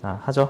하죠.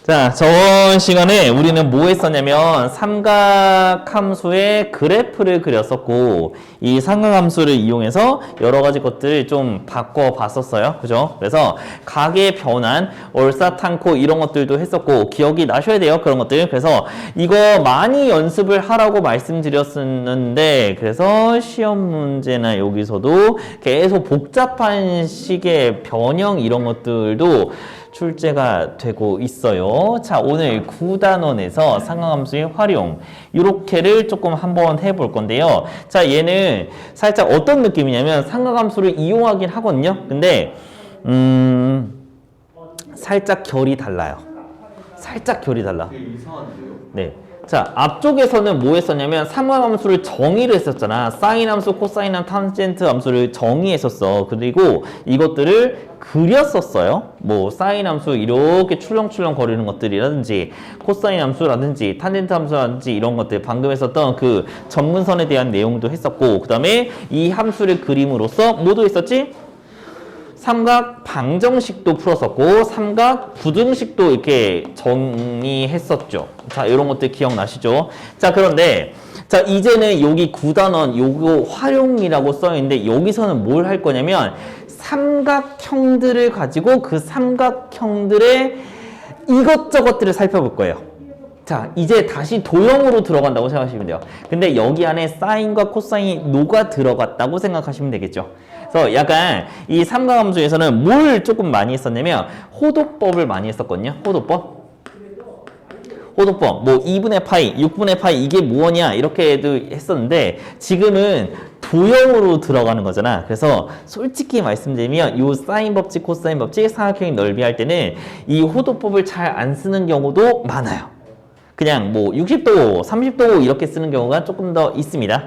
자, 저번 시간에 우리는 뭐 했었냐면 삼각함수의 그래프를 그렸었고 이 삼각함수를 이용해서 여러 가지 것들을 좀 바꿔 봤었어요. 그죠? 그래서 각의 변환, 얼사탄코 이런 것들도 했었고 기억이 나셔야 돼요. 그런 것들. 그래서 이거 많이 연습을 하라고 말씀드렸었는데 그래서 시험 문제나 여기서도 계속 복잡한 식의 변형 이런 것들도 출제가 되고 있어요. 자, 오늘 9단원에서 삼각함수의 활용 이렇게를 조금 한번 해볼 건데요. 자, 얘는 살짝 어떤 느낌이냐면 삼각함수를 이용하긴 하거든요. 근데 살짝 결이 달라요. 살짝 결이 달라. 되게 이상한데요? 네. 자, 앞쪽에서는 뭐 했었냐면 삼각함수를 정의를 했었잖아. 사인 함수, 코사인 함수, 탄젠트 함수를 정의했었어. 그리고 이것들을 그렸었어요. 뭐 사인 함수 이렇게 출렁출렁 거리는 것들이라든지 코사인 함수라든지 탄젠트 함수라든지 이런 것들 방금 했었던 그 점근선에 대한 내용도 했었고 그 다음에 이 함수를 그림으로써 뭐도 있었지? 삼각 방정식도 풀었었고 삼각 부등식도 이렇게 정의했었죠. 자, 이런 것들 기억나시죠? 자, 그런데 자, 이제는 여기 9단원 요거 활용이라고 써 있는데 여기서는 뭘 할 거냐면 삼각형들을 가지고 그 삼각형들의 이것저것들을 살펴볼 거예요. 자, 이제 다시 도형으로 들어간다고 생각하시면 돼요. 근데 여기 안에 사인과 코사인이 녹아 들어갔다고 생각하시면 되겠죠. 그래서 약간 이 삼각함수에서는 뭘 조금 많이 했었냐면 호도법을 많이 했었거든요. 호도법. 뭐 2분의 파이, 6분의 파이 이게 뭐냐 이렇게도 했었는데 지금은 도형으로 들어가는 거잖아. 그래서 솔직히 말씀드리면 이 사인 법칙, 코사인 법칙, 삼각형의 넓이 할 때는 이 호도법을 잘 안 쓰는 경우도 많아요. 그냥 뭐 60도, 30도 이렇게 쓰는 경우가 조금 더 있습니다.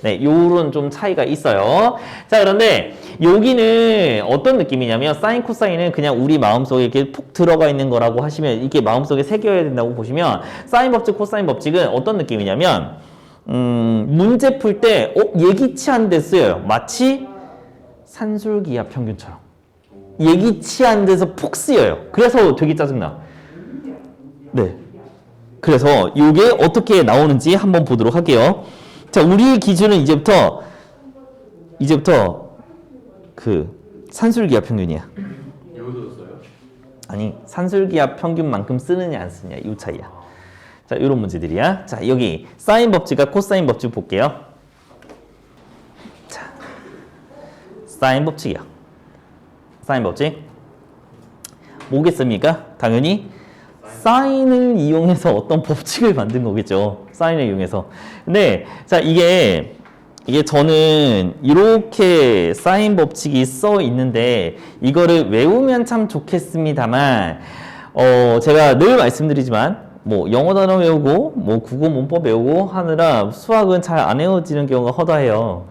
네, 요런 좀 차이가 있어요. 자, 그런데 여기는 어떤 느낌이냐면 사인, 코사인은 그냥 우리 마음속에 이렇게 푹 들어가 있는 거라고 하시면 이게 마음속에 새겨야 된다고 보시면 사인 법칙, 코사인 법칙은 어떤 느낌이냐면 문제 풀 때 예기치 않은 데 쓰여요. 마치 산술기압 평균처럼. 예기치 않은 데서 푹 쓰여요. 그래서 되게 짜증나. 네. 그래서 이게 어떻게 나오는지 한번 보도록 할게요. 자, 우리 기준은 이제부터 그 산술기압 평균이야. 여기도 써요? 아니, 산술기압 평균만큼 쓰느냐 안 쓰느냐 이 차이야. 자, 이런 문제들이야. 자, 여기 사인 법칙과 코사인 법칙 볼게요. 자, 사인 법칙이야. 사인 법칙 뭐겠습니까? 당연히 사인을 이용해서 어떤 법칙을 만든 거겠죠. 사인을 이용해서. 근데 자, 이게 저는 이렇게 사인 법칙이 써 있는데 이거를 외우면 참 좋겠습니다만 제가 늘 말씀드리지만 뭐 영어 단어 외우고 뭐 국어 문법 외우고 하느라 수학은 잘 안 외워지는 경우가 허다해요.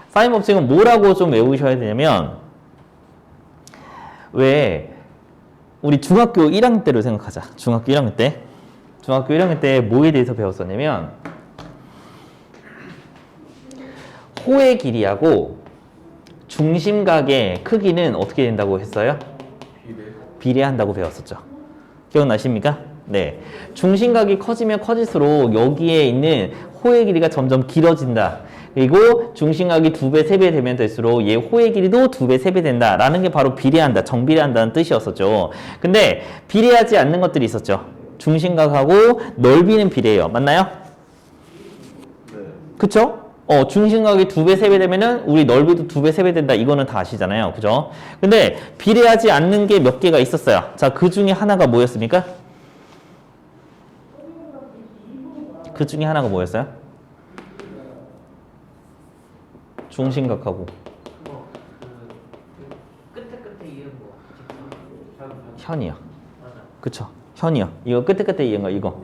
사인 법칙은 뭐라고 좀 외우셔야 되냐면 왜 우리 중학교 1학년 때로 생각하자. 중학교 1학년 때. 중학교 1학년 때 뭐에 대해서 배웠었냐면 호의 길이하고 중심각의 크기는 어떻게 된다고 했어요? 비례한다고 배웠었죠. 기억나십니까? 네. 중심각이 커지면 커질수록 여기에 있는 호의 길이가 점점 길어진다. 그리고 중심각이 2배, 3배 되면 될수록 얘 호의 길이도 2배, 3배 된다. 라는 게 바로 비례한다, 정비례한다는 뜻이었었죠. 근데 비례하지 않는 것들이 있었죠. 중심각하고 넓이는 비례해요. 맞나요? 네. 그쵸? 중심각이 2배, 3배 되면은 우리 넓이도 2배, 3배 된다. 이거는 다 아시잖아요. 그죠? 근데 비례하지 않는 게 몇 개가 있었어요. 자, 그 중에 하나가 뭐였습니까? 그 중에 하나가 뭐였어요? 중심각하고 끝에 이은 거 현이요. 그쵸? 현이요. 이거 끝에 이은 거 이거.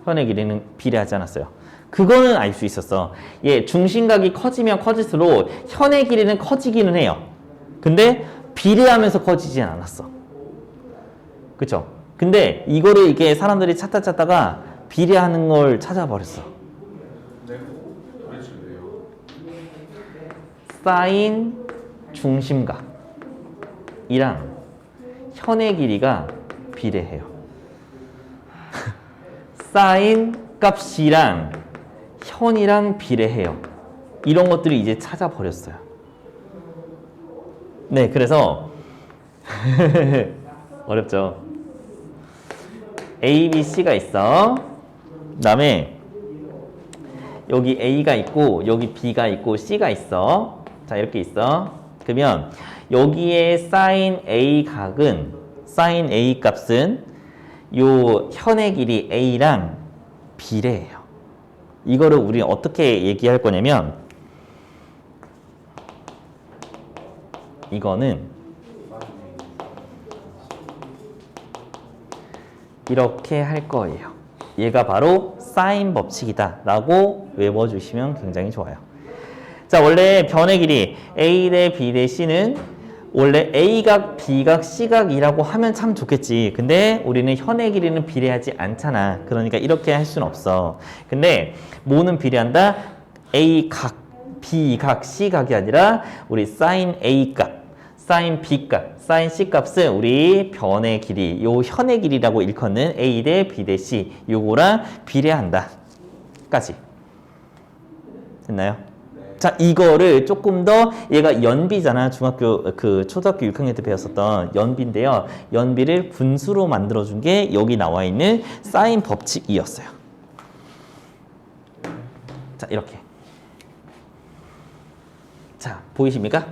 현의 길이는 비례하지 않았어요. 그거는 알 수 있었어. 예, 중심각이 커지면 커질수록 현의 길이는 커지기는 해요. 근데 비례하면서 커지진 않았어. 그쵸? 근데 이거를 이게 사람들이 찾다가 비례하는 걸 찾아버렸어. 사인 중심각이랑 현의 길이가 비례해요. 사인 값이랑 현이랑 비례해요. 이런 것들을 이제 찾아버렸어요. 네, 그래서 어렵죠. A, B, C가 있어. 그 다음에 여기 A가 있고 여기 B가 있고 C가 있어. 자, 이렇게 있어. 그러면 여기에 sin A 각은 sin A 값은 요 현의 길이 A랑 비례해요. 이거를 우리 어떻게 얘기할 거냐면 이거는 이렇게 할 거예요. 얘가 바로 사인 법칙이다 라고 외워주시면 굉장히 좋아요. 자, 원래 변의 길이 A 대 B 대 C는 원래 A각, B각, C각이라고 하면 참 좋겠지. 근데 우리는 현의 길이는 비례하지 않잖아. 그러니까 이렇게 할 수는 없어. 근데 뭐는 비례한다? A각, B각, C각이 아니라 우리 sin A값, sin B값, sin C값은 우리 변의 길이, 요 현의 길이라고 일컫는 A 대 B 대 C 요거랑 비례한다. 까지. 됐나요? 자, 이거를 조금 더 얘가 연비잖아. 초등학교 6학년 때 배웠었던 연비인데요. 연비를 분수로 만들어준 게 여기 나와 있는 사인 법칙이었어요. 자, 이렇게. 자, 보이십니까?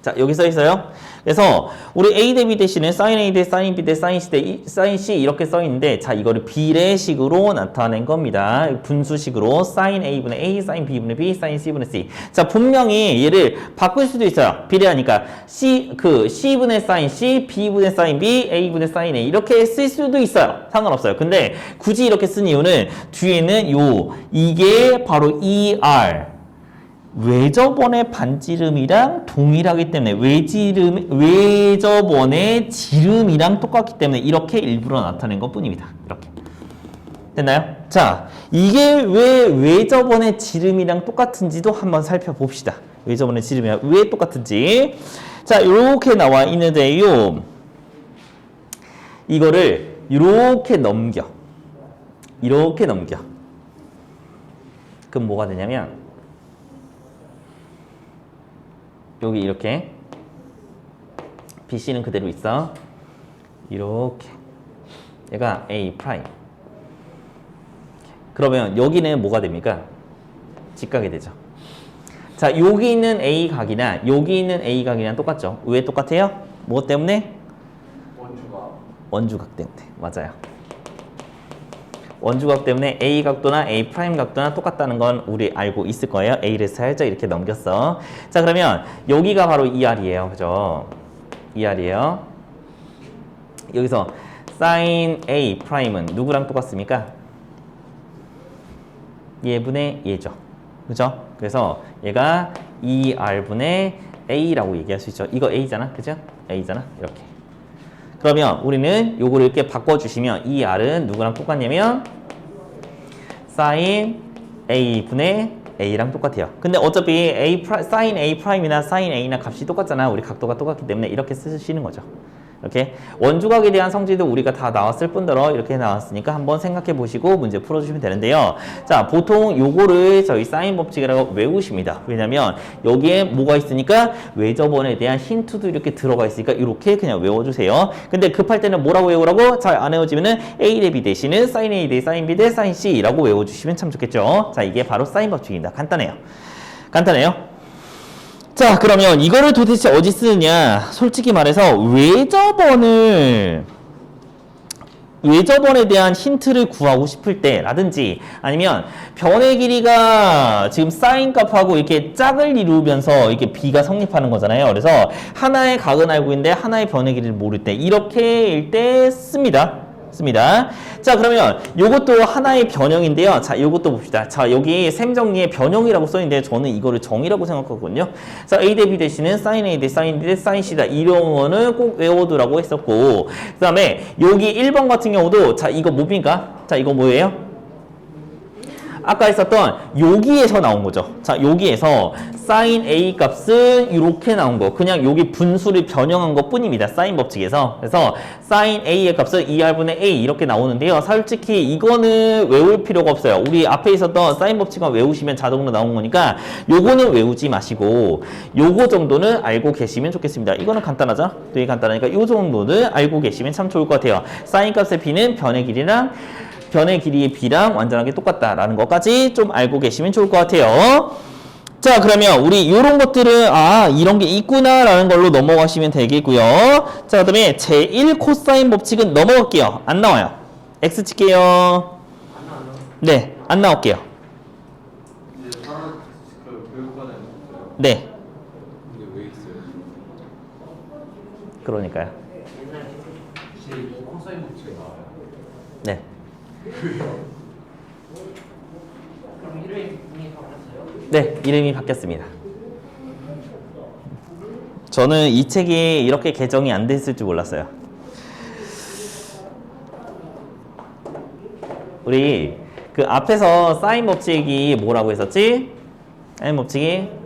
자, 여기 써 있어요. 그래서 우리 A 대 B 대 C는 sin A 대 sin B 대 sin C 대 sin C 이렇게 써 있는데, 자, 이거를 비례식으로 나타낸 겁니다. 분수식으로 sin A분의 A, sin B분의 B, sin C분의 C. 자, 분명히 얘를 바꿀 수도 있어요. 비례하니까 C분의 sin C, B분의 sin B, A분의 sin A 이렇게 쓸 수도 있어요. 상관없어요. 근데 굳이 이렇게 쓴 이유는 뒤에는 이게 바로 ER 외접원의 반지름이랑 동일하기 때문에 외접원의 지름이랑 똑같기 때문에 이렇게 일부러 나타낸 것 뿐입니다. 이렇게. 됐나요? 자, 이게 왜 외접원의 지름이랑 똑같은지도 한번 살펴봅시다. 외접원의 지름이랑 왜 똑같은지. 자, 이렇게 나와 있는데요. 이거를 이렇게 넘겨. 이렇게 넘겨. 그럼 뭐가 되냐면 여기 이렇게 BC는 그대로 있어. 이렇게 얘가 A 프라임. 그러면 여기는 뭐가 됩니까? 직각이 되죠. 자, 여기 있는 A 각이나 여기 있는 A 각이랑 똑같죠? 왜 똑같아요? 뭐 때문에? 원주각 때문에. 맞아요. 원주각 때문에 A 각도나 A 프라임 각도나 똑같다는 건 우리 알고 있을 거예요. A를 살짝 이렇게 넘겼어. 자, 그러면 여기가 바로 ER이에요. 그죠? ER이에요. 여기서 sin A 프라임은 누구랑 똑같습니까? 얘분의 얘죠. 그죠? 그래서 얘가 ER분의 A라고 얘기할 수 있죠. 이거 A잖아. 그죠? A잖아. 이렇게. 그러면 우리는 요거를 이렇게 바꿔주시면 이 R은 누구랑 똑같냐면 sin A분의 A랑 똑같아요. 근데 어차피 sin A 프라임이나 sin A나 값이 똑같잖아. 우리 각도가 똑같기 때문에 이렇게 쓰시는 거죠. 이렇게 원주각에 대한 성질도 우리가 다 나왔을 뿐더러 이렇게 나왔으니까 한번 생각해 보시고 문제 풀어주시면 되는데요. 자, 보통 요거를 저희 사인 법칙이라고 외우십니다. 왜냐면 여기에 뭐가 있으니까 외접원에 대한 힌트도 이렇게 들어가 있으니까 이렇게 그냥 외워주세요. 근데 급할 때는 뭐라고 외우라고? 잘 안 외워지면은 A 대 B 대 C는 sin A 대 sin B 대 sin C라고 외워주시면 참 좋겠죠. 자, 이게 바로 사인 법칙입니다. 간단해요. 간단해요. 자, 그러면 이거를 도대체 어디 쓰느냐? 솔직히 말해서 외접원에 대한 힌트를 구하고 싶을 때라든지 아니면 변의 길이가 지금 사인 값하고 이렇게 짝을 이루면서 이렇게 B가 성립하는 거잖아요. 그래서 하나의 각은 알고 있는데 하나의 변의 길이를 모를 때 이렇게일 때 씁니다. 자, 그러면 요것도 하나의 변형인데요. 자, 요것도 봅시다. 자, 여기 셈 정리에 변형이라고 써있는데 저는 이거를 정의라고 생각하거든요. 자, A 대 B 대 C는 sin A 대 sin B 대 sin C다. 이런 거는 꼭 외워두라고 했었고, 그 다음에 여기 1번 같은 경우도 자, 이거 뭡니까? 자, 이거 뭐예요? 아까 했었던 여기에서 나온 거죠. 자, 여기에서 sin A 값은 이렇게 나온 거. 그냥 여기 분수를 변형한 것 뿐입니다. 사인 법칙에서. 그래서 sin A의 값은 2R분의 A 이렇게 나오는데요. 솔직히 이거는 외울 필요가 없어요. 우리 앞에 있었던 사인 법칙만 외우시면 자동으로 나온 거니까 요거는 외우지 마시고 요거 정도는 알고 계시면 좋겠습니다. 이거는 간단하죠? 되게 간단하니까 요 정도는 알고 계시면 참 좋을 것 같아요. 사인 값의 B는 변의 길이랑 변의 길이의 B랑 완전하게 똑같다라는 것까지 좀 알고 계시면 좋을 것 같아요. 자, 그러면 우리 이런 것들은 이런 게 있구나라는 걸로 넘어가시면 되겠고요. 자, 그다음에 제1 코사인 법칙은 넘어갈게요. 안 나와요. X 칠게요. 안 나와요. 네, 안 나올게요. 이제 사람 그 교육관에 있어요. 네, 근데 왜 있어요? 그러니까요. 옛날 제 코사인 법칙이 나와요. 네, 그럼 이름이 바뀌었어요? 네, 이름이 바뀌었습니다. 저는 이 책이 이렇게 개정이 안 됐을 줄 몰랐어요. 우리 그 앞에서 사인 법칙이 뭐라고 했었지? 사인 법칙이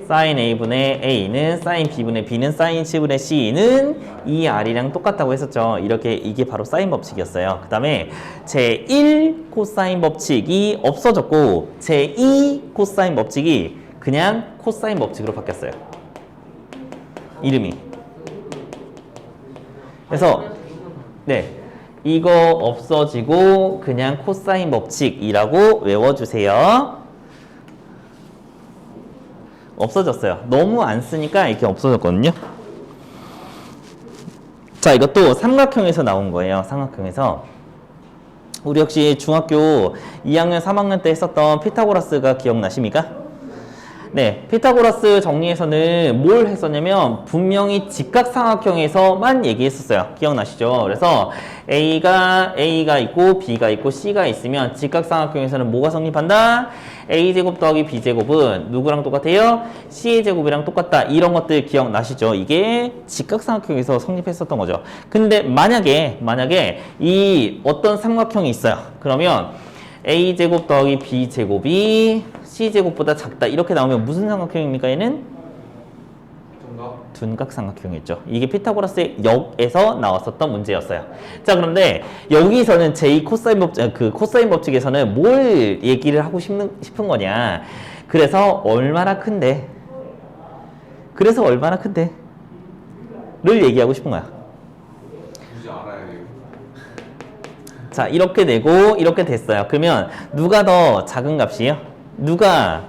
sin A분의 A는 sin B분의 B는 sin C분의 C는 2R이랑 똑같다고 했었죠. 이렇게 이게 바로 사인 법칙이었어요. 그 다음에 제1 코사인 법칙이 없어졌고 제2 코사인 법칙이 그냥 코사인 법칙으로 바뀌었어요. 이름이. 그래서 네, 이거 없어지고 그냥 코사인 법칙이라고 외워주세요. 없어졌어요. 너무 안 쓰니까 이렇게 없어졌거든요. 자, 이것도 삼각형에서 나온 거예요. 삼각형에서. 우리 혹시 중학교 2학년, 3학년 때 했었던 피타고라스가 기억나십니까? 네, 피타고라스 정리에서는 뭘 했었냐면 분명히 직각삼각형에서만 얘기했었어요. 기억나시죠? 그래서 A가 있고 B가 있고 C가 있으면 직각삼각형에서는 뭐가 성립한다? A제곱 더하기 B제곱은 누구랑 똑같아요? C의 제곱이랑 똑같다. 이런 것들 기억나시죠? 이게 직각삼각형에서 성립했었던 거죠. 근데 만약에 이 어떤 삼각형이 있어요. 그러면 A제곱 더하기 B제곱이 C제곱보다 작다. 이렇게 나오면 무슨 삼각형입니까? 얘는? 정답. 둔각삼각형이었죠. 이게 피타고라스의 역에서 나왔었던 문제였어요. 자, 그런데 여기서는 제2 코사인 법칙, 그 코사인 법칙에서는 뭘 얘기를 하고 싶은 거냐. 그래서 얼마나 큰데? 를 얘기하고 싶은 거야. 굳이 알아야 돼요. 자, 이렇게 되고 이렇게 됐어요. 그러면 누가 더 작은 값이에요? 누가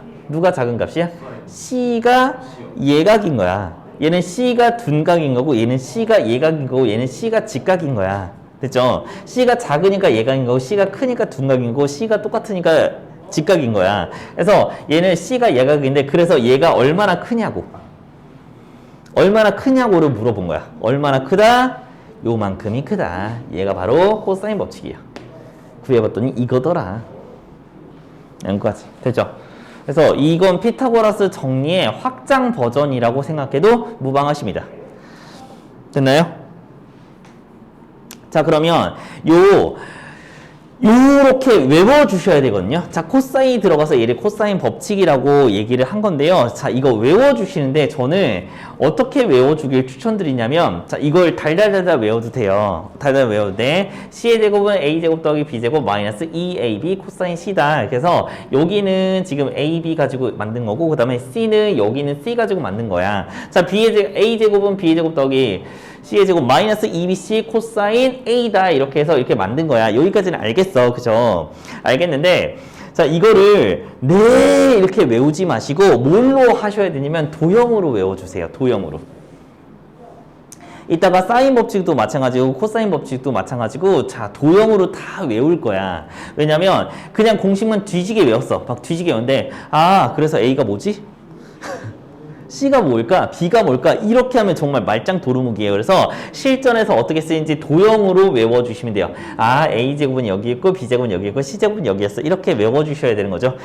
작은 값이야? C가 예각인 거야. 얘는 C가 둔각인 거고 얘는 C가 예각인 거고 얘는 C가 직각인 거야. 됐죠? C가 작으니까 예각인 거고 C가 크니까 둔각인 거고 C가 똑같으니까 직각인 거야. 그래서 얘는 C가 예각인데 그래서 얘가 얼마나 크냐고. 얼마나 크냐고를 물어본 거야. 얼마나 크다? 요만큼이 크다. 얘가 바로 코사인 법칙이야. 구해봤더니 이거더라. 여기까지 됐죠? 그래서 이건 피타고라스 정리의 확장 버전이라고 생각해도 무방하십니다. 됐나요? 자, 그러면 요렇게 외워주셔야 되거든요. 자, 코사인이 들어가서 얘를 코사인 법칙이라고 얘기를 한 건데요. 자, 이거 외워주시는데 저는 어떻게 외워주길 추천드리냐면, 자, 이걸 달달달달 외워도 돼요. 달달 외워도 돼. C의 제곱은 A제곱 더하기 B제곱 마이너스 2AB 코사인 C다. 그래서 여기는 지금 AB 가지고 만든 거고, 그 다음에 C는 여기는 C 가지고 만든 거야. 자, A제곱은 B제곱 더하기 C의 제곱 마이너스 2BC 코사인 A다. 이렇게 해서 이렇게 만든 거야. 여기까지는 알겠어. 그죠? 알겠는데, 자, 이거를 네 이렇게 외우지 마시고 뭘로 하셔야 되냐면 도형으로 외워주세요. 도형으로. 이따가 사인 법칙도 마찬가지고 코사인 법칙도 마찬가지고 자, 도형으로 다 외울 거야. 왜냐면 그냥 공식만 뒤지게 외웠어. 막 뒤지게 외웠는데 그래서 A가 뭐지? C가 뭘까? B가 뭘까? 이렇게 하면 정말 말짱 도루묵이에요. 그래서 실전에서 어떻게 쓰이는지 도형으로 외워주시면 돼요. 아, A제곱은 여기 있고 B제곱은 여기 있고 C제곱은 여기였어. 이렇게 외워주셔야 되는 거죠.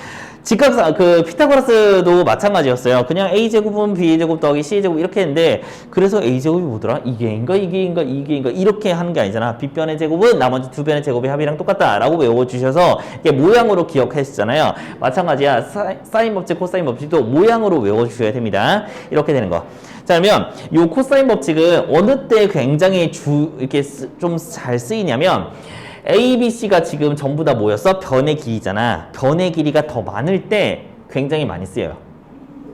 직각사, 피타고라스도 마찬가지였어요. 그냥 A제곱은 B제곱 더하기 C제곱 이렇게 했는데 그래서 A제곱이 뭐더라? 이게인가 이렇게 하는 게 아니잖아. B변의 제곱은 나머지 두 변의 제곱의 합이랑 똑같다 라고 외워주셔서 이게 모양으로 기억하시잖아요. 마찬가지야. 사인 법칙, 코사인 법칙도 모양으로 외워주셔야 됩니다. 이렇게 되는 거. 자, 그러면 요 코사인 법칙은 어느 때 굉장히 이렇게 좀 잘 쓰이냐면 A, B, C가 지금 전부 다 뭐였어? 변의 길이잖아. 변의 길이가 더 많을 때 굉장히 많이 쓰여요.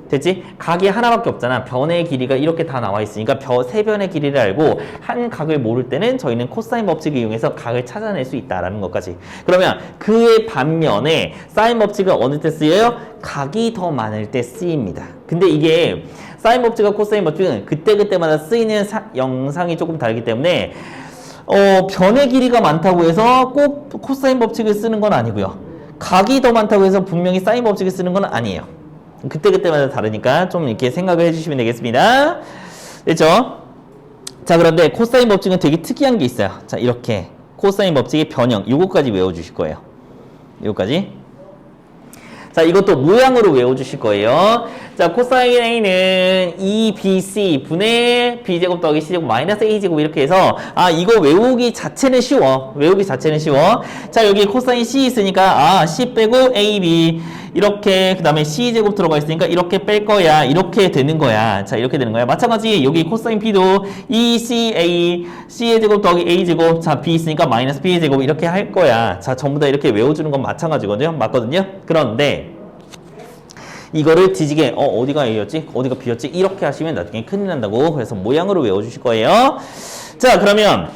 됐지? 각이 하나밖에 없잖아. 변의 길이가 이렇게 다 나와 있으니까 세 변의 길이를 알고 한 각을 모를 때는 저희는 코사인 법칙을 이용해서 각을 찾아낼 수 있다라는 것까지. 그러면 그의 반면에 사인 법칙은 어느 때 쓰여요? 각이 더 많을 때 쓰입니다. 근데 이게 사인 법칙과 코사인 법칙은 그때그때마다 쓰이는 영상이 조금 다르기 때문에 변의 길이가 많다고 해서 꼭 코사인 법칙을 쓰는 건 아니고요. 각이 더 많다고 해서 분명히 사인 법칙을 쓰는 건 아니에요. 그때그때마다 다르니까 좀 이렇게 생각을 해주시면 되겠습니다. 됐죠? 자, 그런데 코사인 법칙은 되게 특이한 게 있어요. 자, 이렇게 코사인 법칙의 변형, 요거까지 외워주실 거예요. 요거까지. 자, 이것도 모양으로 외워주실 거예요. 자, 코사인 A는 2BC 분의 B제곱 더하기 C제곱 마이너스 A제곱 이렇게 해서 이거 외우기 자체는 쉬워. 자, 여기 코사인 C 있으니까 C 빼고 AB 이렇게 그 다음에 C제곱 들어가 있으니까 이렇게 뺄 거야. 이렇게 되는 거야. 자, 이렇게 되는 거야. 마찬가지 여기 코사인 B도 2CA C의 제곱 더하기 A제곱 자, B 있으니까 마이너스 B의 제곱 이렇게 할 거야. 자, 전부 다 이렇게 외워주는 건 마찬가지거든요. 맞거든요. 그런데 이거를 뒤지게 어디가 A였지? 어디가 B였지? 이렇게 하시면 나중에 큰일 난다고. 그래서 모양으로 외워주실 거예요. 자, 그러면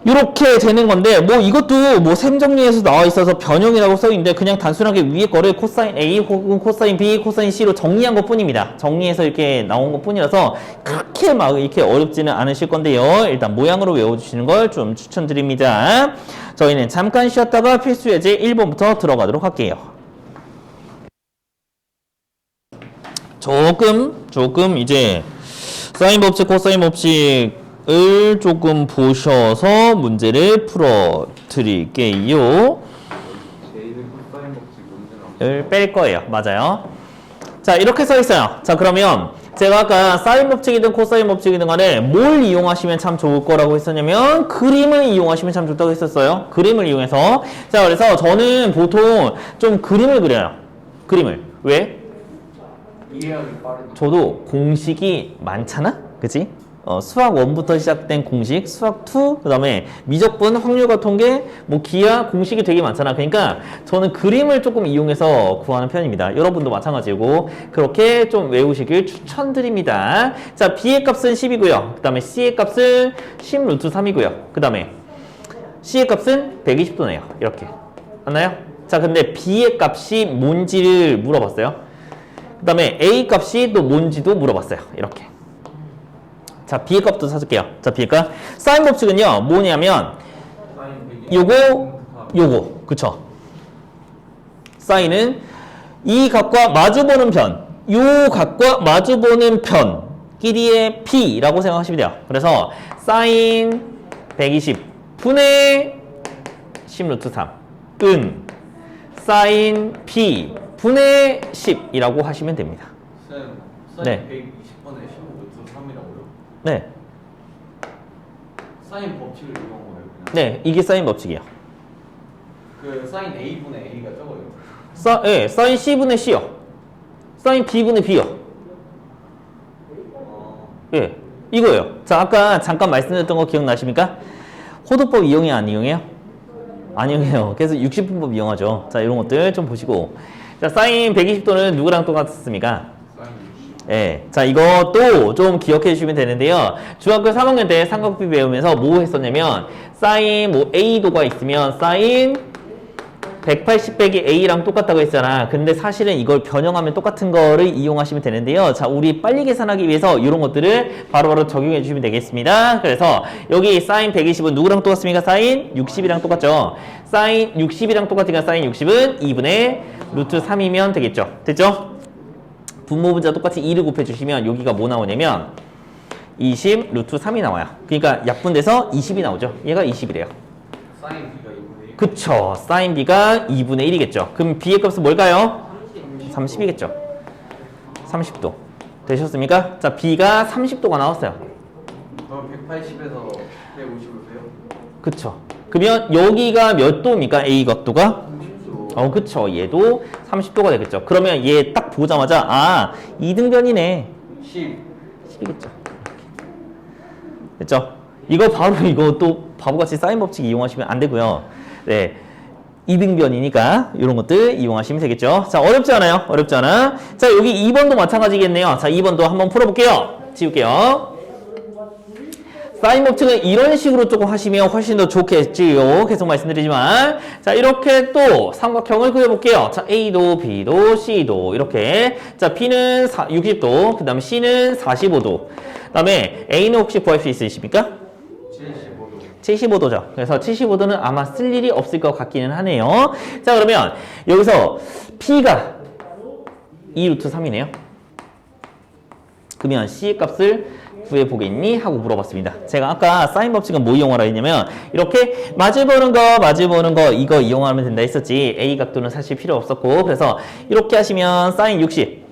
이렇게 되는 건데 이것도 셈 정리해서 나와 있어서 변형이라고 써 있는데 그냥 단순하게 위에 거를 코사인 A 혹은 코사인 B, 코사인 C로 정리한 것 뿐입니다. 정리해서 이렇게 나온 것 뿐이라서 그렇게 막 이렇게 어렵지는 않으실 건데요. 일단 모양으로 외워주시는 걸 좀 추천드립니다. 저희는 잠깐 쉬었다가 필수 예제 1번부터 들어가도록 할게요. 조금 이제 사인 법칙, 코사인 법칙을 조금 보셔서 문제를 풀어 드릴게요. J는 코사인 법칙 문제는 을 뺄 거예요. 맞아요. 자, 이렇게 써 있어요. 자, 그러면 제가 아까 사인 법칙이든 코사인 법칙이든 간에 뭘 이용하시면 참 좋을 거라고 했었냐면 그림을 이용하시면 참 좋다고 했었어요. 그림을 이용해서. 자, 그래서 저는 보통 좀 그림을 그려요. 그림을. 왜? 이해하기 빠르다. 저도 공식이 많잖아? 그치? 수학 1부터 시작된 공식, 수학 2, 그 다음에 미적분, 확률과 통계, 기하, 공식이 되게 많잖아. 그러니까 저는 그림을 조금 이용해서 구하는 편입니다. 여러분도 마찬가지고 그렇게 좀 외우시길 추천드립니다. 자, B의 값은 10이고요. 그 다음에 C의 값은 10 루트 3이고요. 그 다음에 C의 값은 120도네요. 이렇게. 맞나요? 자, 근데 B의 값이 뭔지를 물어봤어요. 그 다음에 A 값이 또 뭔지도 물어봤어요. 이렇게. 자, B의 값도 찾을게요. 자, B의 값. 사인 법칙은요, 뭐냐면, 요거, 그쵸? 사인은 이 각과 마주보는 편, 요 각과 마주보는 편, 끼리의 P라고 생각하시면 돼요. 그래서, 사인 120 분의 10 루트 3, 사인 P 분의 10이라고 하시면 됩니다. 사인 네. 120번에 15 루트 3이라고요? 네. 사인 법칙을 이용한 거예요, 그냥? 네, 이게 사인 법칙이에요. 그 사인 A분의 A가 적어요? 네, 사인 C분의 C요. 사인 B분의 B요. 예, 이거예요. 자, 아까 잠깐 말씀드렸던 거 기억나십니까? 호도법 이용해요, 안 이용해요? 안 이용해요. 그래서 60분법 이용하죠. 자, 이런 것들 좀 보시고. 자, 사인 120도는 누구랑 똑같습니까? 사인 60. 예. 자, 이것도 좀 기억해 주시면 되는데요. 중학교 3학년 때 삼각비 배우면서 뭐 했었냐면, 사인 A도가 있으면, 사인 180 빼기 A랑 똑같다고 했잖아. 근데 사실은 이걸 변형하면 똑같은 거를 이용하시면 되는데요. 자, 우리 빨리 계산하기 위해서 이런 것들을 바로바로 적용해 주시면 되겠습니다. 그래서 여기 사인 120은 누구랑 똑같습니까? 사인 60이랑 똑같죠. 사인 60이랑 똑같으니까 사인 60은 2분의 루트 3이면 되겠죠. 됐죠? 분모분자 똑같이 2를 곱해주시면 여기가 뭐 나오냐면 20 루트 3이 나와요. 그러니까 약분돼서 20이 나오죠. 얘가 20이래요. 사인 B가 2분의 1. 그쵸. 사인 B가 2분의 1이겠죠. 그럼 B의 값은 뭘까요? 30이겠죠. 30도. 되셨습니까? 자, B가 30도가 나왔어요. 그럼 180에서 150을 빼요? 그쵸. 그러면 여기가 몇 도입니까? A 각도가? 30도. 그쵸. 얘도 30도가 되겠죠. 그러면 얘 딱 보자마자 아, 이등변이네. 10. 10이겠죠. 됐죠? 이거 바로 이거 또 바보같이 사인 법칙 이용하시면 안 되고요. 네. 이등변이니까 이런 것들 이용하시면 되겠죠. 자, 어렵지 않아요? 어렵지 않아? 자, 여기 2번도 마찬가지겠네요. 자, 2번도 한번 풀어볼게요. 지울게요. 사인 법칙은 이런 식으로 조금 하시면 훨씬 더 좋겠지요. 계속 말씀드리지만. 자, 이렇게 또 삼각형을 그려볼게요. 자, A도, B도, C도 이렇게. 자, B는 60도, 그 다음에 C는 45도. 그 다음에 A는 혹시 구할 수 있으십니까? 75도. 75도죠. 그래서 75도는 아마 쓸 일이 없을 것 같기는 하네요. 자, 그러면 여기서 P가 2루트 3이네요. 그러면 C의 값을 구해보겠니? 하고 물어봤습니다. 제가 아까 사인 법칙은 뭐 이용하라 했냐면 이렇게 마주보는 거 이거 이용하면 된다 했었지. A 각도는 사실 필요 없었고 그래서 이렇게 하시면 사인 60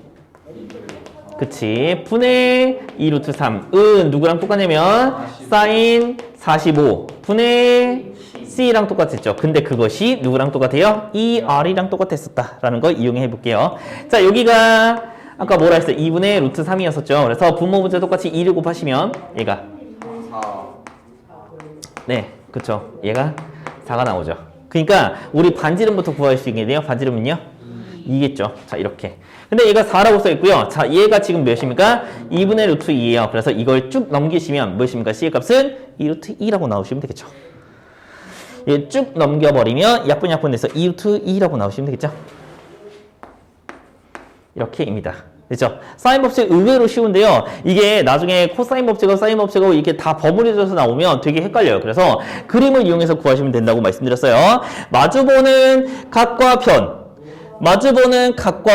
그치 분의 2루트 3은 누구랑 똑같냐면 사인 45 분의 C랑 똑같았죠. 근데 그것이 누구랑 똑같아요? ER이랑 똑같았었다라는 거 이용해 볼게요. 자, 여기가 아까 뭐라 했어요? 2분의 루트 3이었었죠. 그래서 분모분자 똑같이 2를 곱하시면 얘가 4. 네, 그쵸. 얘가 4가 나오죠. 그러니까 우리 반지름부터 구할 수 있게 돼요. 반지름은요? 2겠죠. 자, 이렇게. 근데 얘가 4라고 써있고요. 자, 얘가 지금 몇입니까? 2분의 루트 2예요. 그래서 이걸 쭉 넘기시면 몇입니까? C의 값은 2루트 2라고 나오시면 되겠죠. 얘 쭉 넘겨버리면 약분돼서 2루트 2라고 나오시면 되겠죠. 이렇게입니다. 그렇죠? 사인 법칙 의외로 쉬운데요. 이게 나중에 코사인 법칙하고 사인 법칙하고 이렇게 다 버무려져서 나오면 되게 헷갈려요. 그래서 그림을 이용해서 구하시면 된다고 말씀드렸어요. 마주보는 각과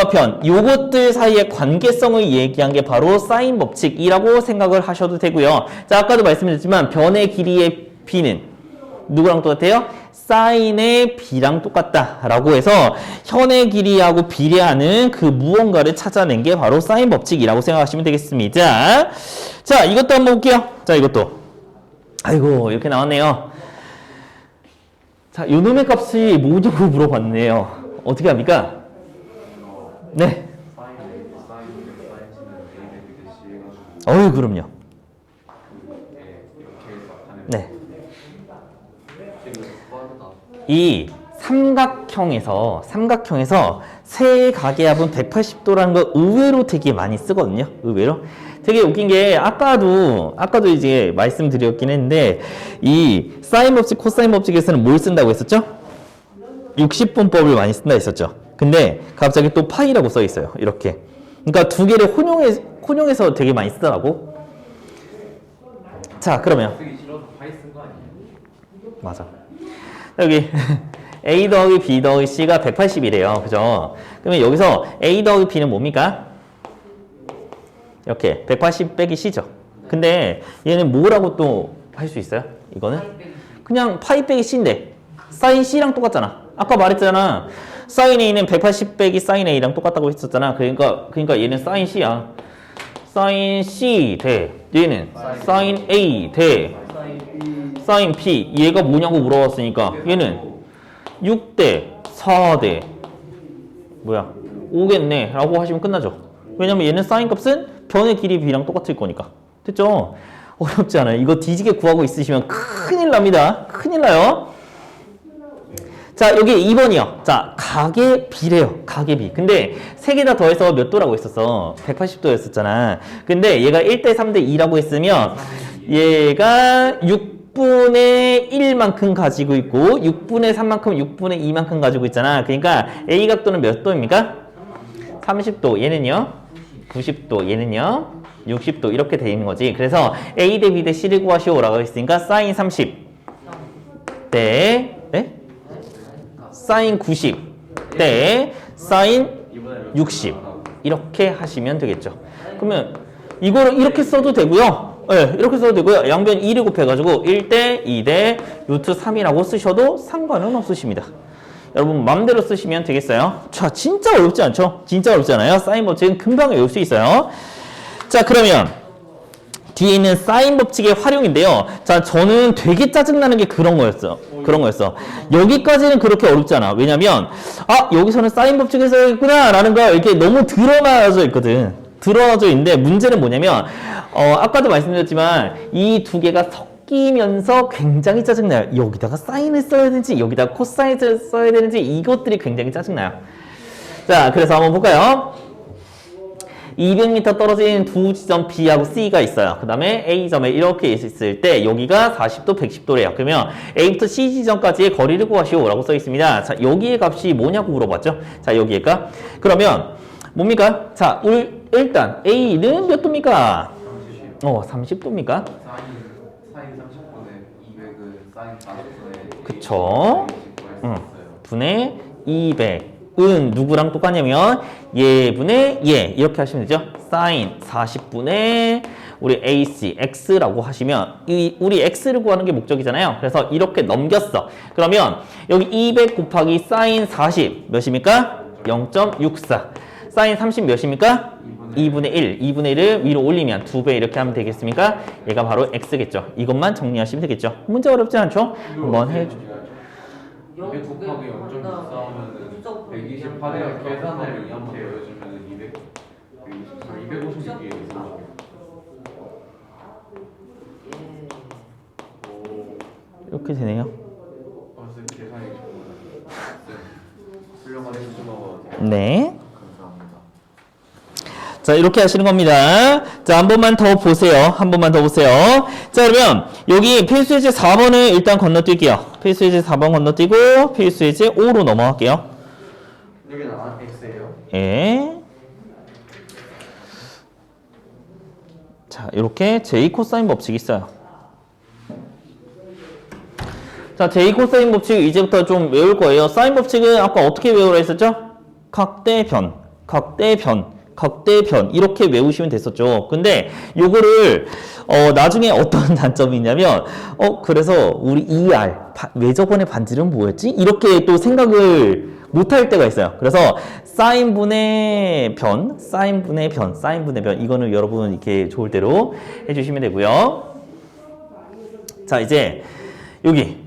편, 요것들 사이의 관계성을 얘기한 게 바로 사인 법칙이라고 생각을 하셔도 되고요. 자, 아까도 말씀드렸지만 변의 길이의 B는 누구랑 똑같아요? 사인의 B랑 똑같다라고 해서 현의 길이하고 비례하는 그 무언가를 찾아낸 게 바로 사인 법칙이라고 생각하시면 되겠습니다. 자, 이것도 한번 볼게요. 자, 이것도. 아이고, 이렇게 나왔네요. 자, 요놈의 값이 뭐냐고 물어봤네요. 어떻게 합니까? 네. 어휴, 그럼요. 네. 이 삼각형에서 세 가계합은 180도라는 거 의외로 되게 많이 쓰거든요. 의외로. 되게 웃긴 게 아까도 이제 말씀드렸긴 했는데 이 사인 법칙, 코사인 법칙에서는 뭘 쓴다고 했었죠? 60분법을 많이 쓴다 했었죠. 근데 갑자기 또 파이라고 써 있어요. 이렇게. 그러니까 두 개를 혼용해서 되게 많이 쓰더라고. 자, 그러면 쓰기 싫어서 파이 쓴거 아니에요? 맞아. 여기 A 더하기 B 더하기 C가 180이래요. 그죠? 그러면 여기서 A 더하기 B는 뭡니까? 이렇게 180 빼기 C죠. 근데 얘는 뭐라고 또 할 수 있어요? 이거는 그냥 파이 빼기 C인데 사인 C랑 똑같잖아. 아까 말했잖아. 사인 A는 180 빼기 사인 A랑 똑같다고 했었잖아. 그러니까 얘는 사인 C야. 사인 C 대 얘는 사인 A 대 사인 P. 얘가 뭐냐고 물어봤으니까 얘는 6대 4대 뭐야 5겠네 라고 하시면 끝나죠. 왜냐면 얘는 사인 값은 변의 길이 B랑 똑같을 거니까. 됐죠? 어렵지 않아요. 이거 뒤지게 구하고 있으시면 큰일 납니다. 큰일 나요. 자, 여기 2번이요. 자, 가계 B래요. 가계 B. 근데 세 개 다 더해서 몇 도라고 했었어? 180도였었잖아. 근데 얘가 1대 3대 2라고 했으면 얘가 6분의 1만큼 가지고 있고 6분의 3만큼 6분의 2만큼 가지고 있잖아. 그러니까 A 각도는 몇 도입니까? 30도. 얘는요? 90도. 얘는요? 60도. 이렇게 돼 있는 거지. 그래서 A 대 B 대 C를 구하시오라고 했으니까 사인 30 대 네? 사인 90 대 사인 60 이렇게 하시면 되겠죠. 그러면 이거를 이렇게 써도 되고요. 네, 이렇게 써도 되고요. 양변 1을 곱해가지고 1대 2대 루트 3이라고 쓰셔도 상관은 없으십니다. 여러분 마음대로 쓰시면 되겠어요. 자, 진짜 어렵지 않죠? 진짜 어렵지 않아요? 사인 법칙은 금방 외울 수 있어요. 자, 그러면 뒤에 있는 사인 법칙의 활용인데요. 자, 저는 되게 짜증나는 게 그런 거였어. 여기까지는 그렇게 어렵지 않아. 왜냐면, 아, 여기서는 사인 법칙을 써야겠구나, 라는 거 이렇게 너무 드러나져 있거든. 드러나져 있는데, 문제는 뭐냐면, 아까도 말씀드렸지만, 이 두 개가 섞이면서 굉장히 짜증나요. 여기다가 사인을 써야 되는지, 여기다가 코사인을 써야 되는지, 이것들이 굉장히 짜증나요. 자, 그래서 한번 볼까요? 200m 떨어진 두 지점 B하고 C가 있어요. 그 다음에 A점에 이렇게 있을 때 여기가 40도, 110도래요. 그러면 A부터 C 지점까지의 거리를 구하시오 라고 써 있습니다. 자, 여기의 값이 뭐냐고 물어봤죠? 자, 여기의 값. 그러면 뭡니까? 자, 일단 A는 몇 도입니까? 30도입니까? 사인 30분에 200은 사인 40분에 그쵸? 분의 200은 누구랑 똑같냐면 얘분의 얘 이렇게 하시면 되죠. 사인 40분의 우리 AC X라고 하시면 우리 X를 구하는 게 목적이잖아요. 그래서 이렇게 넘겼어. 그러면 여기 200 곱하기 사인 40 몇입니까? 0.64. 사인 30 몇입니까? 2분의 1. 2분의 1을 위로 올리면 2배 이렇게 하면 되겠습니까? 얘가 바로 X겠죠. 이것만 정리하시면 되겠죠. 문제 어렵지 않죠? 한번 해줘. 200 곱하기 0.64 하면은 128에 계산을 이렇게 해주면은 256이 있어. 이렇게 되네요. 벌써 계산이 훌륭한 해주셔서 네. 감사합니다. 자, 이렇게 하시는 겁니다. 자, 한 번만 더 보세요. 한 번만 더 보세요. 자, 그러면 여기 필수예제 4번을 일단 건너뛸게요. 필수예제 4번 건너뛰고 필수예제 5로 넘어갈게요. 여기는 X예요? 예. 자, 이렇게 J 코사인 법칙이 있어요. 자, J 코사인 법칙 이제부터 좀 외울 거예요. 사인 법칙은 아까 어떻게 외우라 했었죠? 각대변, 각대변. 각대변 이렇게 외우시면 됐었죠. 근데 요거를 나중에 어떤 단점이 있냐면 그래서 우리 ER 외접원의 반지름 뭐였지? 이렇게 또 생각을 못할 때가 있어요. 그래서 사인분의 변, 사인분의 변, 사인분의 변 이거는 여러분 이렇게 좋을 대로 해주시면 되고요. 자, 이제 여기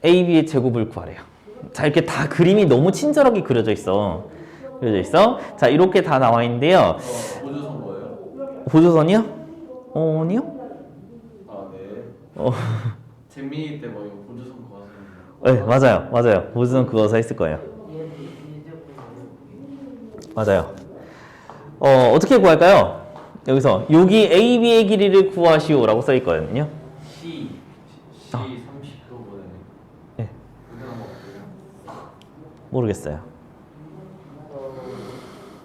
AB의 제곱을 구하래요. 자, 이렇게 다 그림이 너무 친절하게 그려져 있어. 자, 이렇게 다 나와 있는데요. 보조선 뭐예요? 보조선이요? 아니요? 아, 네. 잼민이 때 뭐 이거 보조선 네, 구하셨나요? 맞아요. 보조선 그어서 했을 거예요. 맞아요. 어떻게 구할까요? 여기서 여기 AB의 길이를 구하시오라고 써 있거든요. C 30도보다는 네. 그냥 뭐 어때요? 모르겠어요.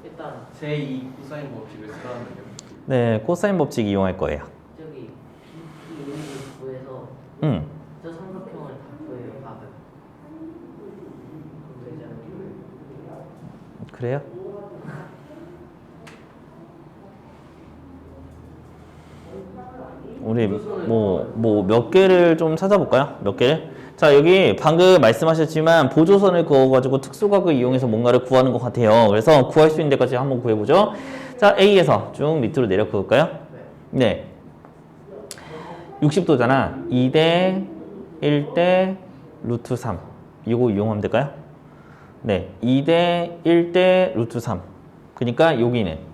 일단 제2 코사인 법칙을 쓰라는 거예요. 네, 코사인 법칙 이용할 거예요. 저기 B 구해서 저 삼각형을 다 구해요. 답을. 그래요? 우리 뭐 몇 개를 좀 찾아볼까요? 몇 개를? 자, 여기 방금 말씀하셨지만 보조선을 그어가지고 특수각을 이용해서 뭔가를 구하는 것 같아요. 그래서 구할 수 있는 데까지 한번 구해보죠. 자, A에서 쭉 밑으로 내려 그을까요? 네. 60도잖아. 2대 1대 루트 3. 이거 이용하면 될까요? 네. 2대 1대 루트 3. 그러니까 여기는